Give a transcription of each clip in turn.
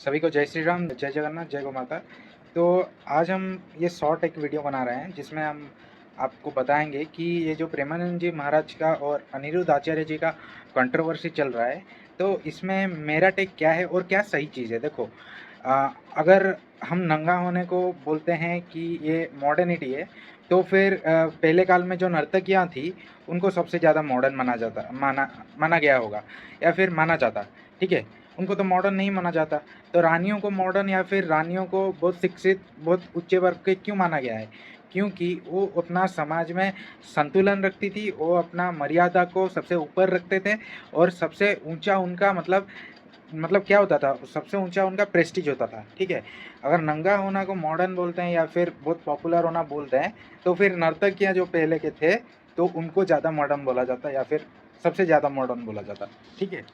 सभी को जय श्री राम, जय जगन्नाथ, जय गौ माता। तो आज हम ये शॉर्ट एक वीडियो बना रहे हैं जिसमें हम आपको बताएंगे कि ये जो प्रेमानंद जी महाराज का और अनिरुद्ध आचार्य जी का कंट्रोवर्सी चल रहा है, तो इसमें मेरा टेक क्या है और क्या सही चीज़ है। देखो, अगर हम नंगा होने को बोलते हैं कि ये मॉडर्निटी है, तो फिर पहले काल में जो नर्तकियाँ थी उनको सबसे ज़्यादा मॉडर्न माना गया होगा या फिर माना जाता। ठीक है, उनको तो मॉडर्न नहीं माना जाता। तो रानियों को मॉडर्न या फिर रानियों को बहुत शिक्षित, बहुत उच्च वर्ग के क्यों माना गया है? क्योंकि वो अपना समाज में संतुलन रखती थी, वो अपना मर्यादा को सबसे ऊपर रखते थे और सबसे ऊंचा उनका मतलब क्या होता था, सबसे ऊंचा उनका प्रेस्टीज होता था। ठीक है, अगर नंगा होना को मॉडर्न बोलते हैं या फिर बहुत पॉपुलर होना बोलते हैं, तो फिर नर्तकियाँ जो पहले के थे तो उनको ज़्यादा मॉडर्न बोला जाता या फिर सबसे ज़्यादा मॉडर्न बोला जाता। ठीक है,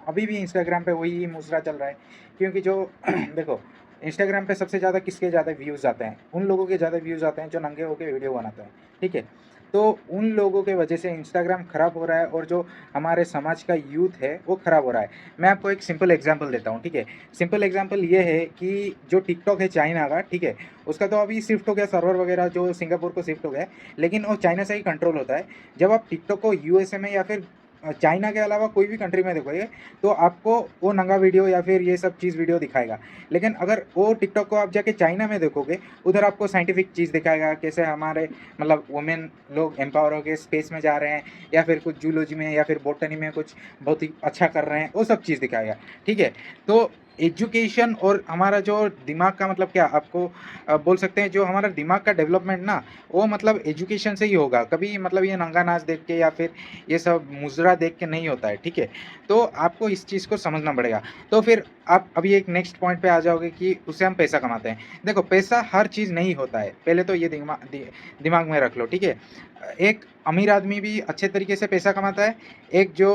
अभी भी इंस्टाग्राम पे वही मुसरा चल रहा है, क्योंकि जो देखो, इंस्टाग्राम पे सबसे ज़्यादा किसके ज़्यादा व्यूज़ आते हैं? उन लोगों के ज़्यादा व्यूज़ आते हैं जो नंगे होकर वीडियो बनाते हैं। ठीक है, तो उन लोगों के वजह से इंस्टाग्राम ख़राब हो रहा है और जो हमारे समाज का यूथ है वो ख़राब हो रहा है। मैं आपको एक सिंपल एग्जांपल देता हूँ। ठीक है, सिंपल एग्जांपल ये है कि जो टिकटॉक है चाइना का, ठीक है, उसका तो अभी शिफ्ट हो गया, सर्वर वगैरह जो सिंगापुर को शिफ्ट हो गया है, लेकिन वो चाइना से ही कंट्रोल होता है। जब आप टिकटॉक को यूएसए में या फिर चाइना के अलावा कोई भी कंट्री में देखोगे तो आपको वो नंगा वीडियो या फिर ये सब चीज़ वीडियो दिखाएगा। लेकिन अगर वो टिकटॉक को आप जाके चाइना में देखोगे, उधर आपको साइंटिफिक चीज़ दिखाएगा, कैसे हमारे वुमेन लोग एम्पावर होकर स्पेस में जा रहे हैं या फिर कुछ जूलॉजी में या फिर बॉटनी में कुछ बहुत ही अच्छा कर रहे हैं, वो सब चीज़ दिखाएगा। ठीक है, तो एजुकेशन और हमारा जो दिमाग का क्या आपको बोल सकते हैं, जो हमारा दिमाग का डेवलपमेंट ना, वो एजुकेशन से ही होगा। कभी ये नंगा नाच देख के या फिर ये सब मुजरा देख के नहीं होता है। ठीक है, तो आपको इस चीज़ को समझना पड़ेगा। तो फिर आप अभी एक नेक्स्ट पॉइंट पे आ जाओगे कि उससे हम पैसा कमाते हैं। देखो, पैसा हर चीज़ नहीं होता है, पहले तो ये दिमाग में रख लो। ठीक है, एक अमीर आदमी भी अच्छे तरीके से पैसा कमाता है, एक जो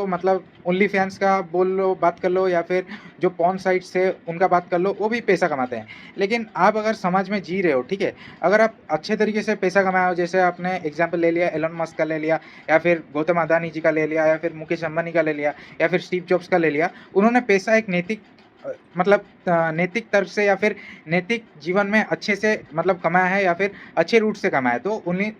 ओनली फैंस का बोल लो, बात कर लो, या फिर जो पॉर्न साइट से उनका बात कर लो, वो भी पैसा कमाते हैं। लेकिन आप अगर समाज में जी रहे हो, ठीक है, अगर आप अच्छे तरीके से पैसा कमाए हो, जैसे आपने एग्जाम्पल ले लिया एलन मस्क का ले लिया, या फिर गौतम अदानी जी का ले लिया, या फिर मुकेश अंबानी का ले लिया, या फिर स्टीव जॉब्स का ले लिया, उन्होंने पैसा एक नैतिक नैतिक तर्क से या फिर नैतिक जीवन में अच्छे से कमाया है या फिर अच्छे रूट से कमाया है, तो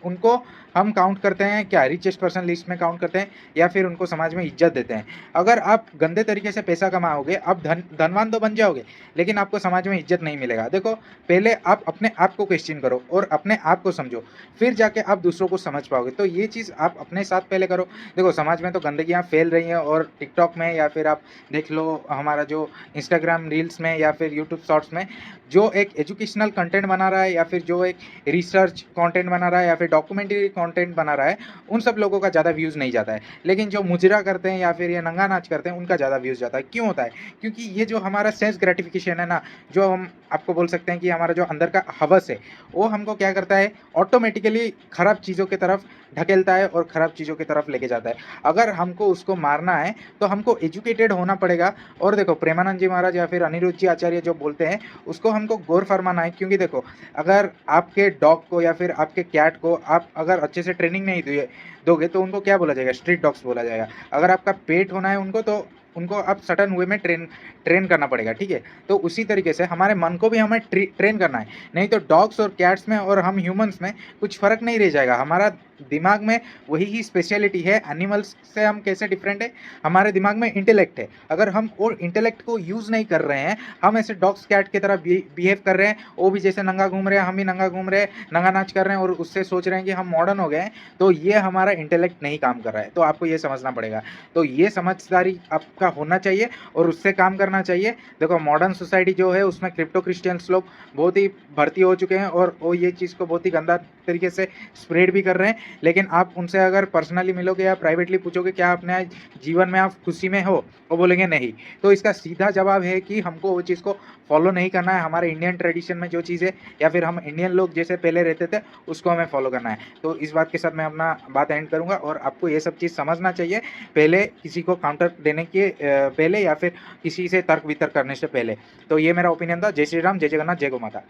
उनको हम काउंट करते हैं क्या, रिचेस्ट पर्सन लिस्ट में काउंट करते हैं या फिर उनको समाज में इज्जत देते हैं। अगर आप गंदे तरीके से पैसा कमाओगे, आप धनवान तो बन जाओगे, लेकिन आपको समाज में इज्जत नहीं मिलेगा। देखो, पहले आप अपने आप को क्वेश्चन करो और अपने आप को समझो, फिर जाके आप दूसरों को समझ पाओगे। तो ये चीज़ आप अपने साथ पहले करो। देखो, समाज में तो गंदगियाँ फैल रही हैं, और टिकटॉक में या फिर आप देख लो हमारा जो इंस्टाग्राम रील्स में या फिर यूट्यूब शॉर्ट्स में जो एक एजुकेशनल कंटेंट बना रहा है या फिर जो एक रिसर्च कंटेंट बना रहा है या फिर डॉक्यूमेंट्री कंटेंट बना रहा है, उन सब लोगों का ज़्यादा व्यूज़ नहीं जाता है। लेकिन जो मुजरा करते हैं या फिर ये नंगा नाच करते हैं, उनका ज़्यादा व्यूज़ जाता है। क्यों होता है? क्योंकि ये जो हमारा सेंस ग्रेटिफिकेशन है ना, जो हम आपको बोल सकते हैं कि हमारा जो अंदर का हवस है, वो हमको क्या करता है, ऑटोमेटिकली खराब चीज़ों की तरफ ढकेलता है और ख़राब चीज़ों की तरफ लेके जाता है। अगर हमको उसको मारना है तो हमको एजुकेटेड होना पड़ेगा। और देखो, प्रेमानंद जी महाराज या फिर अनिरुद्ध जी आचार्य जो बोलते हैं, उसको हमको गौर फरमाना है। क्योंकि देखो, अगर आपके डॉग को या फिर आपके कैट को आप अगर अच्छे से ट्रेनिंग नहीं दोगे तो उनको क्या बोला जाएगा, स्ट्रीट डॉग्स बोला जाएगा। अगर आपका पेट होना है उनको, तो उनको आप सटन वे में ट्रेन करना पड़ेगा। ठीक है, तो उसी तरीके से हमारे मन को भी हमें ट्रेन करना है, नहीं तो डॉग्स और कैट्स में और हम ह्यूमंस में कुछ फ़र्क नहीं रह जाएगा। हमारा दिमाग में वही ही स्पेशलिटी है। एनिमल्स से हम कैसे डिफरेंट है, हमारे दिमाग में इंटेलेक्ट है। अगर हम और इंटेलेक्ट को यूज़ नहीं कर रहे हैं, हम ऐसे डॉग्स कैट की तरह बिहेव कर रहे हैं, वो भी जैसे नंगा घूम रहे हैं, हम भी नंगा घूम रहे हैं, नंगा नाच कर रहे हैं और उससे सोच रहे हैं कि हम मॉडर्न हो गए हैं, तो ये हमारा इंटेलेक्ट नहीं काम कर रहा है। तो आपको ये समझना पड़ेगा। तो ये समझदारी आपका होना चाहिए और उससे काम करना चाहिए। देखो, मॉडर्न सोसाइटी जो है उसमें क्रिप्टो क्रिश्चियंस लोग बहुत ही भर्ती हो चुके हैं और वो ये चीज़ को बहुत ही गंदा तरीके से स्प्रेड भी कर रहे हैं। लेकिन आप उनसे अगर पर्सनली मिलोगे या प्राइवेटली पूछोगे क्या अपने जीवन में आप खुशी में हो, वो बोलेंगे नहीं। तो इसका सीधा जवाब है कि हमको वो चीज़ को फॉलो नहीं करना है। हमारे इंडियन ट्रेडिशन में जो चीज़ है या फिर हम इंडियन लोग जैसे पहले रहते थे, उसको हमें फॉलो करना है। तो इस बात के साथ मैं अपना बात एंड करूँगा और आपको ये सब चीज़ समझना चाहिए पहले, किसी को काउंटर देने के पहले या फिर किसी से तर्क वितर्क करने से पहले। तो ये मेरा ओपिनियन था। जय श्री राम, जय जगन्नाथ, जय गौ माता।